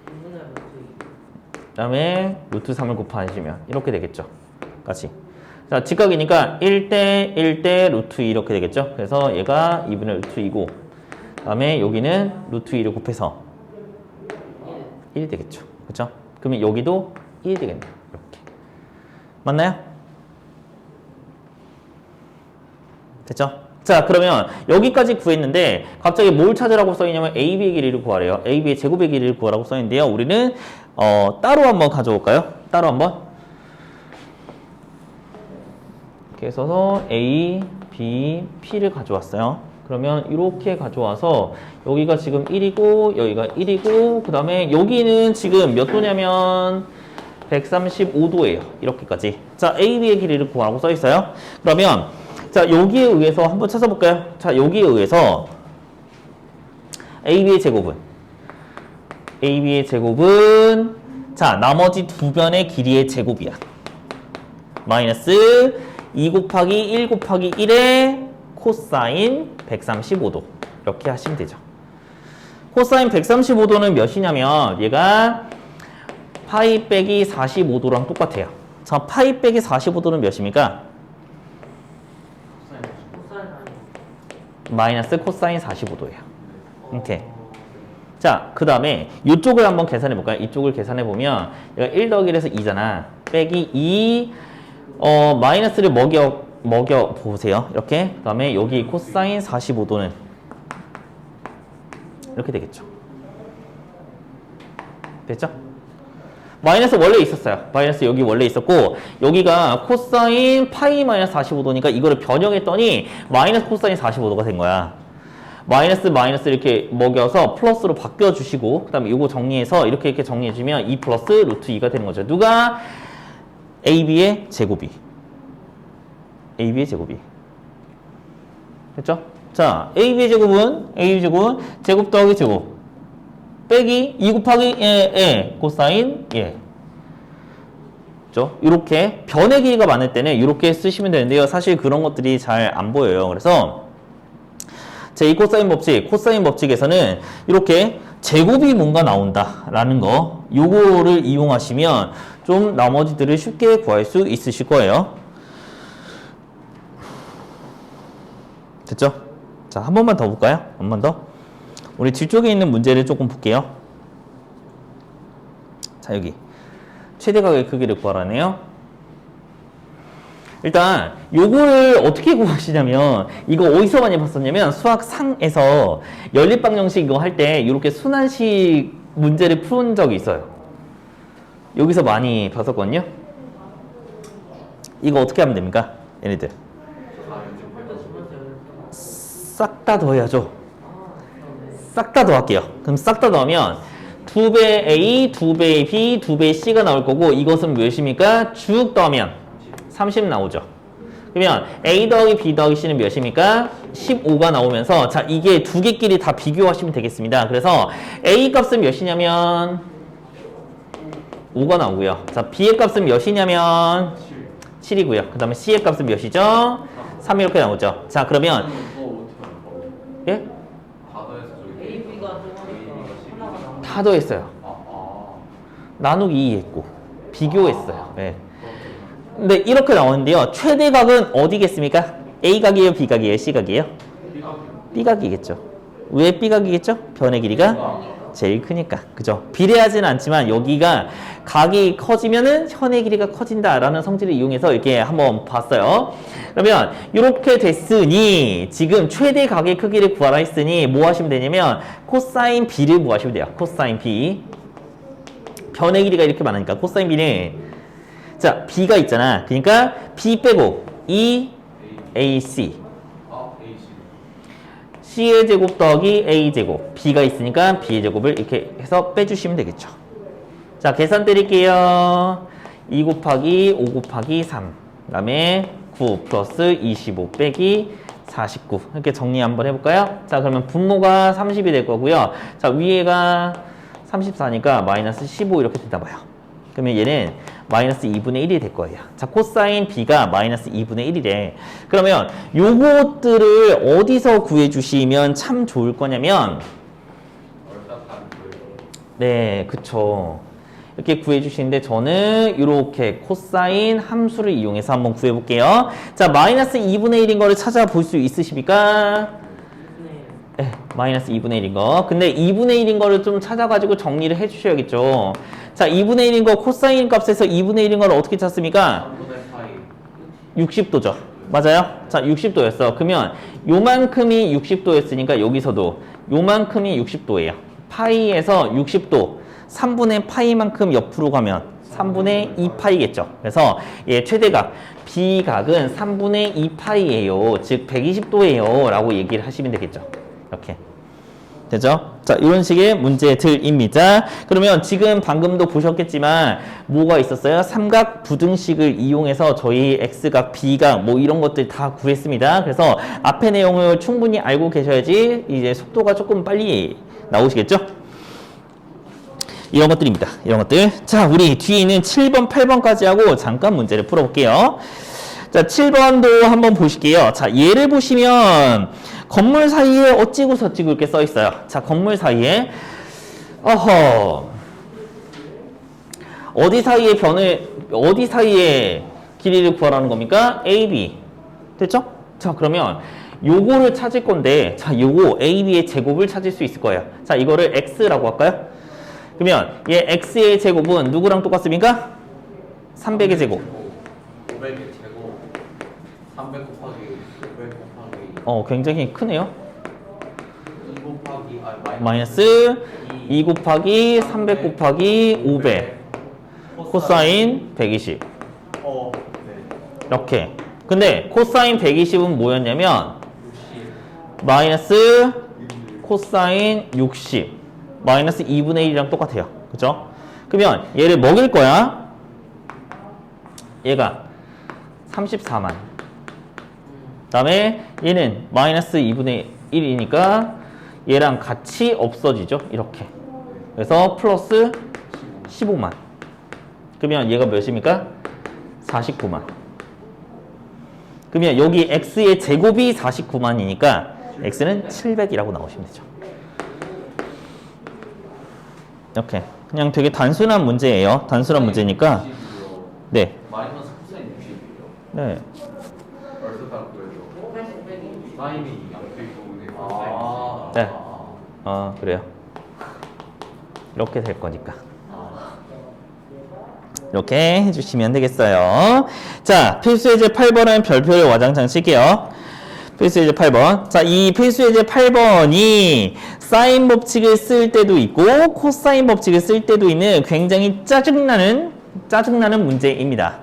그 다음에 루트 3을 곱하시면 이렇게 되겠죠. 같이. 자, 직각이니까 1대 1대 루트 2 이렇게 되겠죠. 그래서 얘가 2분의 루트 2고 그 다음에 여기는 루트 2를 곱해서 1이 되겠죠. 그렇죠? 그러면 여기도 1이 되겠네요. 이렇게. 맞나요? 됐죠? 자, 그러면 여기까지 구했는데 갑자기 뭘 찾으라고 써있냐면 AB의 길이를 구하래요. AB의 제곱의 길이를 구하라고 써있는데요. 우리는 따로 한번 가져올까요? 따로 한번. 이렇게 써서 A, B, P를 가져왔어요. 그러면 이렇게 가져와서 여기가 지금 1이고 여기가 1이고 그 다음에 여기는 지금 몇 도냐면 135도예요. 이렇게까지. 자, AB의 길이를 구하라고 써 있어요. 그러면 자, 여기에 의해서 한번 찾아볼까요? 자, 여기에 의해서 AB의 제곱은 자, 나머지 두 변의 길이의 제곱이야. 마이너스 2 곱하기 1 곱하기 1의 코사인 135도. 이렇게 하시면 되죠. 코사인 135도는 몇이냐면 얘가 파이 빼기 45도랑 똑같아요. 자, 파이 빼기 45도는 몇입니까? 코사인 아니에요. 마이너스 코사인 45도예요. 이렇게. 자, 그 다음에 이쪽을 한번 계산해 볼까요? 이쪽을 계산해 보면 얘가 1 더하기 1에서 2잖아. 빼기 2 마이너스를 먹여 보세요. 이렇게. 그 다음에 여기 코사인 45도는 이렇게 되겠죠. 됐죠? 마이너스 원래 있었어요. 마이너스 여기 원래 있었고 여기가 코사인 파이 마이너스 45도니까 이거를 변형했더니 마이너스 코사인 45도가 된 거야. 마이너스 이렇게 먹여서 플러스로 바뀌어주시고 그 다음에 이거 정리해서 이렇게 정리해주면 2 플러스 루트 2가 되는 거죠. 누가? AB의 제곱이. 됐죠? 자, AB의 제곱은 제곱 더하기 제곱 빼기 2 곱하기 코사인 그죠? 이렇게 변의 길이가 많을 때는 이렇게 쓰시면 되는데요. 사실 그런 것들이 잘 안 보여요. 그래서 제2 코사인 법칙에서는 이렇게 제곱이 뭔가 나온다라는 거 요거를 이용하시면 좀 나머지들을 쉽게 구할 수 있으실 거예요. 됐죠? 자, 한 번만 더 볼까요? 한 번 더. 우리 뒤쪽에 있는 문제를 조금 볼게요. 자, 여기 최대각의 크기를 구하라네요. 일단 요거를 어떻게 구하시냐면 이거 어디서 많이 봤었냐면 수학상에서 연립방정식 이거 할 때 이렇게 순환식 문제를 푼 적이 있어요. 여기서 많이 봤었거든요. 이거 어떻게 하면 됩니까? 얘네들 싹 다 더해야죠. 싹 다 더할게요. 그럼 싹 다 더하면 2배 A, 2배 B, 2배 C가 나올 거고 이것은 몇입니까? 쭉 더하면 30 나오죠. 그러면 A 더하기 B 더하기 C는 몇입니까? 15가 나오면서 자, 이게 두 개끼리 다 비교하시면 되겠습니다. 그래서 A 값은 몇이냐면 5가 나오고요. 자, B의 값은 몇이냐면 7이고요. 그 다음에 C의 값은 몇이죠? 3 이렇게 나오죠. 자, 그러면 예? A, B가 조금 하나가 나오고 다 더했어요. 나누기 2 했고 비교했어요. 네. 근데 이렇게 나오는데요. 최대각은 어디겠습니까? A각이에요? B각이에요? C각이에요? B각이겠죠. 왜 B각이겠죠? 변의 길이가 제일 크니까. 그죠? 비례하지는 않지만 여기가 각이 커지면은 현의 길이가 커진다라는 성질을 이용해서 이렇게 한번 봤어요. 그러면 이렇게 됐으니 지금 최대각의 크기를 구하라 했으니 뭐 하시면 되냐면 코사인 B를 구하시면 돼요. 코사인 B. 변의 길이가 이렇게 많으니까 코사인 B는 자, B가 있잖아. 그러니까 B 빼고 AC. C의 제곱 더하기 A 제곱. B가 있으니까 B의 제곱을 이렇게 해서 빼주시면 되겠죠. 자, 계산 때릴게요. 2 곱하기 5 곱하기 3. 그 다음에 9 플러스 25 빼기 49. 이렇게 정리 한번 해볼까요? 자, 그러면 분모가 30이 될 거고요. 자, 위에가 34니까 마이너스 15 이렇게 되다 봐요. 그러면 얘는 마이너스 2분의 1이 될 거예요. 자, 코사인 B가 마이너스 2분의 1이래. 그러면 요것들을 어디서 구해주시면 참 좋을 거냐면 네, 그쵸. 이렇게 구해주시는데 저는 이렇게 코사인 함수를 이용해서 한번 구해볼게요. 자, 마이너스 2분의 1인 거를 찾아볼 수 있으십니까? 네, 마이너스 2분의 1인 거. 근데 2분의 1인 거를 좀 찾아가지고 정리를 해주셔야겠죠. 자, 2분의 1인 거 코사인 값에서 2분의 1인 걸 어떻게 찾습니까? 60도죠. 맞아요? 자, 60도였어. 그러면 요만큼이 60도였으니까 여기서도 요만큼이 60도예요. 파이에서 60도. 3분의 파이만큼 옆으로 가면 3분의 2파이겠죠. 그래서 얘 최대각 B각은 3분의 2파이예요. 즉 120도예요. 라고 얘기를 하시면 되겠죠. 이렇게. 되죠? 자, 이런 식의 문제들입니다. 그러면 지금 방금도 보셨겠지만 뭐가 있었어요? 삼각 부등식을 이용해서 저희 X각, B각 뭐 이런 것들 다 구했습니다. 그래서 앞의 내용을 충분히 알고 계셔야지 이제 속도가 조금 빨리 나오시겠죠? 이런 것들입니다. 이런 것들. 자, 우리 뒤에 있는 7번, 8번까지 하고 잠깐 문제를 풀어볼게요. 자, 7번도 한번 보실게요. 자, 얘를 보시면 건물 사이에 어찌고 저찌고 이렇게 써 있어요. 자, 건물 사이에 어디 사이에 길이를 구하라는 겁니까? AB. 됐죠? 자, 그러면 요거를 찾을 건데, 자, 요거 AB의 제곱을 찾을 수 있을 거예요. 자, 이거를 X라고 할까요? 그러면 얘 X의 제곱은 누구랑 똑같습니까? 300의 제곱. 500의 제곱 300 곱하기 500 곱하기 굉장히 크네요. 2 곱하기 마이너스 2 곱하기 300 곱하기 500 코사인 120 네. 이렇게. 근데 코사인 120은 뭐였냐면 60 마이너스 코사인 60 마이너스 2분의 1이랑 똑같아요. 그죠? 그러면 얘를 먹일 거야. 얘가 34만. 그다음에 얘는 마이너스 2분의 1이니까 얘랑 같이 없어지죠. 이렇게. 그래서 플러스 15만. 그러면 얘가 몇입니까? 49만. 그러면 여기 x의 제곱이 49만이니까 x는 700이라고 나오시면 되죠. 이렇게. 그냥 되게 단순한 문제예요. 단순한 문제니까. 네. 마이너스 코사인 60이에요. 네. 벌써 다 구해줘. 사인이 양쪽이 좋은데 네. 그래요. 이렇게 될 거니까. 이렇게 해주시면 되겠어요. 자, 필수예제 8번은 별표를 와장창 칠게요. 필수예제 8번. 자, 이 필수예제 8번이 사인 법칙을 쓸 때도 있고 코사인 법칙을 쓸 때도 있는 굉장히 짜증나는 문제입니다.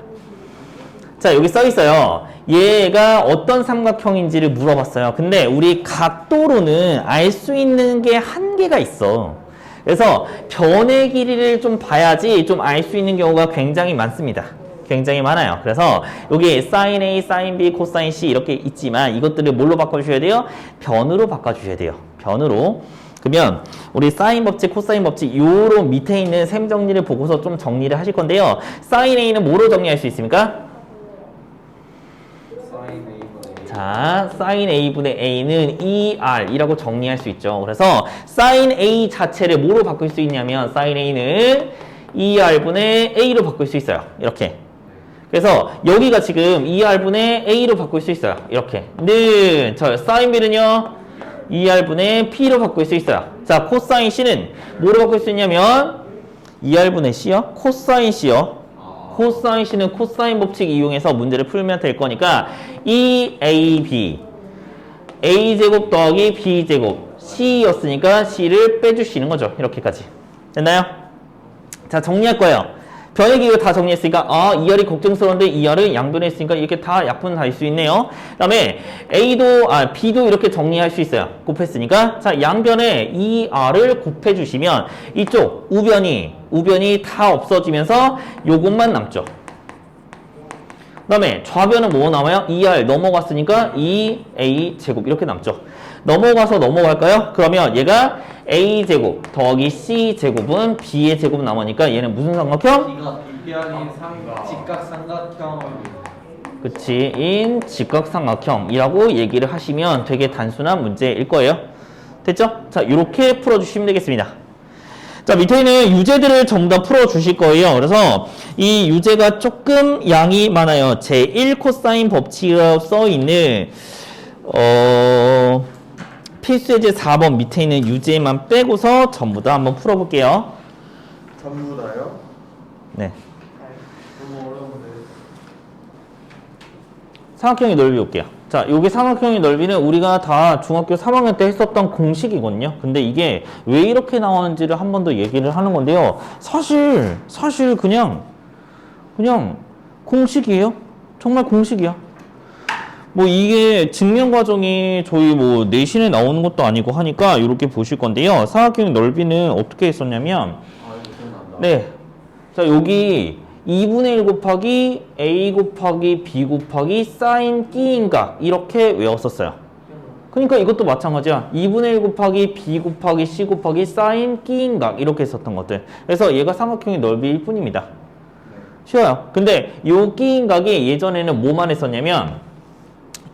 자, 여기 써 있어요. 얘가 어떤 삼각형인지를 물어봤어요. 근데 우리 각도로는 알 수 있는 게 한계가 있어. 그래서 변의 길이를 좀 봐야지 좀 알 수 있는 경우가 굉장히 많습니다. 굉장히 많아요. 그래서 여기 sin A, sin B, cosine C 이렇게 있지만 이것들을 뭘로 바꿔주셔야 돼요? 변으로 바꿔주셔야 돼요. 변으로. 그러면 우리 사인 법칙, 코사인 법칙 요로 밑에 있는 셈 정리를 보고서 좀 정리를 하실 건데요. sin A는 뭐로 정리할 수 있습니까? 자, sin A분의 A는 2R이라고 정리할 수 있죠. 그래서 sin A 자체를 뭐로 바꿀 수 있냐면 sin A는 2R분의 A로 바꿀 수 있어요. 이렇게. 그래서 여기가 지금 2R분의 A로 바꿀 수 있어요. 이렇게. 저 sin B는요. 2R분의 P로 바꿀 수 있어요. 자, 코사인 C는 뭐로 바꿀 수 있냐면 2R분의 C요? 코사인 C요. 코사인 C는 코사인 법칙 이용해서 문제를 풀면 될 거니까 2AB A제곱 더하기 B제곱 C였으니까 C를 빼주시는 거죠. 이렇게까지. 됐나요? 자, 정리할 거예요. 변의 기호 다 정리했으니까 2R이 걱정스러운데 2R은 양변에 있으니까 이렇게 다 약분 다 할 수 있네요. 그 다음에 B도 이렇게 정리할 수 있어요. 곱했으니까. 자, 양변에 2R을 곱해주시면 이쪽 우변이 다 없어지면서 요것만 남죠. 그 다음에 좌변은 뭐 남아요? 2R 넘어갔으니까 2A 제곱 이렇게 남죠. 넘어갈까요? 그러면 얘가 A제곱 더하기 C제곱은 B의 제곱 남으니까 얘는 무슨 삼각형? B가 비변인 직각삼각형. 그치, 인 직각삼각형이라고 얘기를 하시면 되게 단순한 문제일 거예요. 됐죠? 자, 이렇게 풀어주시면 되겠습니다. 자, 밑에 있는 유제들을 전부 다 풀어주실 거예요. 그래서 이 유제가 조금 양이 많아요. 제1 코사인 법칙에 써있는 필수예제 4번 밑에 있는 유제만 빼고서 전부 다 한번 풀어볼게요. 전부 다요? 네. 너무 어려운데. 삼각형의 넓이 볼게요. 자, 요게 삼각형의 넓이는 우리가 다 중학교 3학년 때 했었던 공식이거든요. 근데 이게 왜 이렇게 나오는지를 한 번 더 얘기를 하는 건데요. 사실 그냥 그냥 공식이에요. 정말 공식이야. 뭐 이게 증명 과정이 저희 뭐 내신에 나오는 것도 아니고 하니까 이렇게 보실 건데요. 사각형의 넓이는 어떻게 했었냐면 아 이거 기억난다. 네. 자, 여기 2분의 1 곱하기 a 곱하기 b 곱하기 사인 끼인각 이렇게 외웠었어요. 그러니까 이것도 마찬가지야. 2분의 1 곱하기 b 곱하기 c 곱하기 사인 끼인각 이렇게 했었던 것들. 그래서 얘가 삼각형의 넓이일 뿐입니다. 쉬워요. 근데 요 끼인각이 예전에는 뭐만 했었냐면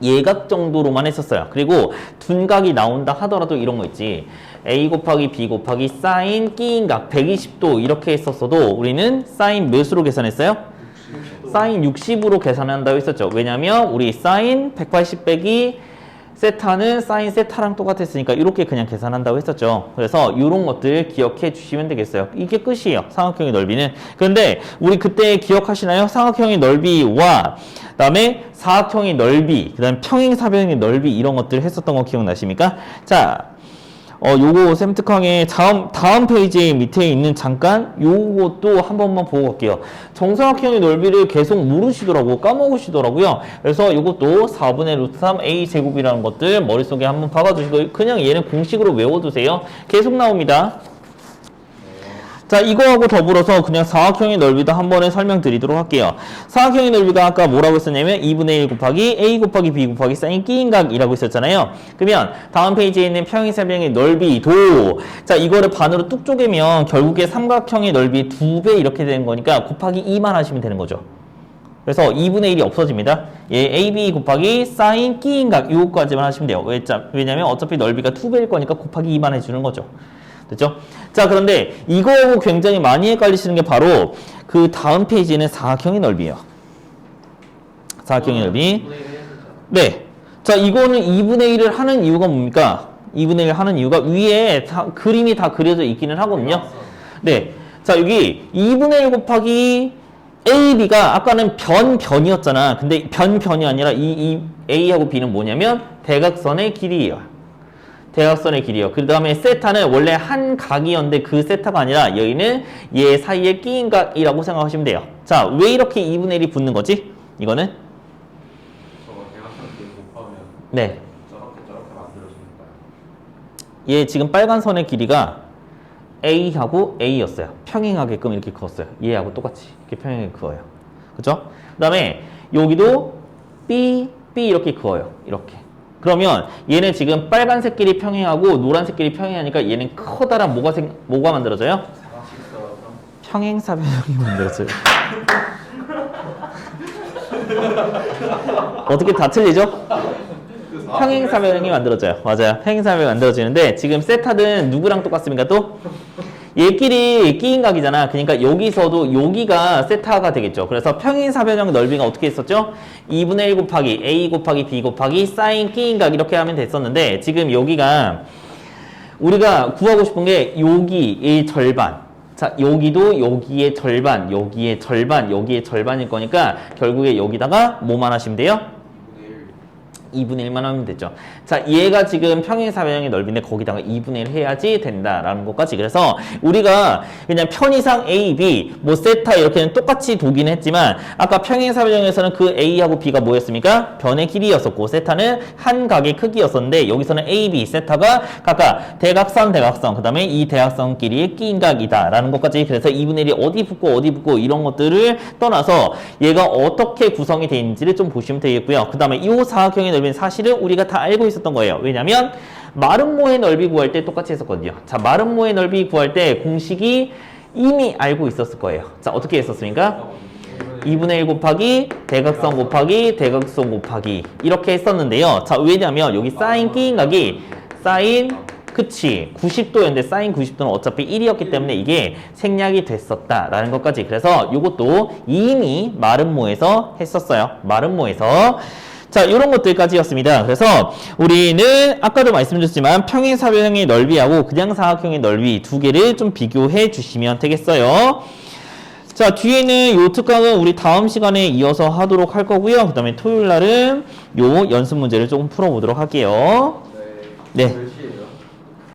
예각 정도로만 했었어요. 그리고 둔각이 나온다 하더라도 이런 거 있지. a 곱하기 b 곱하기 사인 끼인각 120도 이렇게 했었어도 우리는 사인 몇으로 계산했어요? 사인 60으로 계산한다고 했었죠. 왜냐면 우리 사인 180 빼기 세타는 사인 세타랑 똑같았으니까 이렇게 그냥 계산한다고 했었죠. 그래서 이런 것들 기억해 주시면 되겠어요. 이게 끝이에요. 삼각형의 넓이는. 그런데 우리 그때 기억하시나요? 삼각형의 넓이와 그다음에 사각형의 넓이, 그다음에 평행사변형의 넓이 이런 것들 했었던 거 기억나십니까? 자, 요거 샘특강의 다음 페이지 밑에 있는 잠깐 요것도 한 번만 보고 갈게요. 정사각형의 넓이를 계속 모르시더라고요. 까먹으시더라고요. 그래서 요것도 4분의 루트 3 a 제곱이라는 것들 머릿속에 한번 박아두시고 그냥 얘는 공식으로 외워두세요. 계속 나옵니다. 자, 이거하고 더불어서 그냥 사각형의 넓이도 한 번에 설명드리도록 할게요. 사각형의 넓이가 아까 뭐라고 했었냐면 2분의 1 곱하기 a 곱하기 b 곱하기 사인 끼인각이라고 했었잖아요. 그러면 다음 페이지에 있는 평행사변형의 넓이도 자, 이거를 반으로 뚝 쪼개면 결국에 삼각형의 넓이 2배 이렇게 되는 거니까 곱하기 2만 하시면 되는 거죠. 그래서 2분의 1이 없어집니다. 얘 ab 곱하기 사인 끼인각 이거까지만 하시면 돼요. 왜냐면 어차피 넓이가 2배일 거니까 곱하기 2만 해주는 거죠. 됐죠? 자, 그런데 이거하고 굉장히 많이 헷갈리시는 게 바로 그 다음 페이지는 사각형의 넓이에요. 사각형의 넓이. 네. 자, 이거는 2분의 1을 하는 이유가 뭡니까? 2분의 1을 하는 이유가 위에 그림이 다 그려져 있기는 하거든요. 네. 자, 여기 2분의 1 곱하기 AB가 아까는 변이었잖아. 근데 변이 아니라 이 A하고 B는 뭐냐면 대각선의 길이에요. 대각선의 길이요. 그 다음에 세타는 원래 한 각이었는데 그 세타가 아니라 여기는 얘 사이에 끼인 각이라고 생각하시면 돼요. 자, 왜 이렇게 2분의 1이 붙는 거지? 이거는? 저거 대각선 뒤에 곱하면 네. 저렇게 만들어지니까요. 얘 지금 빨간 선의 길이가 A하고 A였어요. 평행하게끔 이렇게 그었어요. 얘하고 똑같이 이렇게 평행하게 그어요. 그죠? 그 다음에 여기도 B 이렇게 그어요. 이렇게. 그러면 얘는 지금 빨간색 길이 평행하고 노란색 길이 평행하니까 얘는 커다란 뭐가 만들어져요? 평행사변형이 만들어져요. 어떻게 다 틀리죠? 평행사변형이 만들어져요. 맞아요. 평행사변형이 만들어지는데 지금 세타는 누구랑 똑같습니까 또? 얘끼리 끼인각이잖아. 그러니까 여기서도 여기가 세타가 되겠죠. 그래서 평행사변형 넓이가 어떻게 했었죠? 2분의 1 곱하기 a 곱하기 b 곱하기 사인 끼인각 이렇게 하면 됐었는데 지금 여기가 우리가 구하고 싶은 게 여기의 절반. 자, 여기도 여기의 절반, 여기의 절반, 여기의 절반일 거니까 결국에 여기다가 뭐만 하시면 돼요? 2분의 1만 하면 됐죠. 자, 얘가 지금 평행사변형의 넓이인데 거기다가 2분의 1 해야지 된다라는 것까지. 그래서 우리가 그냥 편의상 A, B, 뭐 세타 이렇게는 똑같이 두긴 했지만 아까 평행사변형에서는 그 A하고 B가 뭐였습니까? 변의 길이였었고 세타는 한 각의 크기였었는데 여기서는 A, B, 세타가 각각 대각선, 그 다음에 이 대각선끼리의 끼인각이다 라는 것까지. 그래서 2분의 1이 어디 붙고 이런 것들을 떠나서 얘가 어떻게 구성이 되어 있는지를 좀 보시면 되겠고요. 그 다음에 이 사각형의 넓이는 사실은 우리가 다 알고 있었던 거예요. 왜냐면 마름모의 넓이 구할 때 똑같이 했었거든요. 자, 마름모의 넓이 구할 때 공식이 이미 알고 있었을 거예요. 자, 어떻게 했었습니까? 2분의 1 곱하기 대각선 곱하기 이렇게 했었는데요. 자, 왜냐면 여기 사인 끼인각이 사인 그치 90도였는데 사인 90도는 어차피 1이었기 때문에 이게 생략이 됐었다라는 것까지. 그래서 이것도 이미 마름모에서 했었어요. 마름모에서. 자, 이런 것들까지였습니다. 그래서 우리는 아까도 말씀드렸지만 평행사변형의 넓이하고 그냥 사각형의 넓이 두 개를 좀 비교해 주시면 되겠어요. 자, 뒤에는 요 특강은 우리 다음 시간에 이어서 하도록 할 거고요. 그 다음에 토요일 날은 요 연습 문제를 조금 풀어보도록 할게요. 네. 네.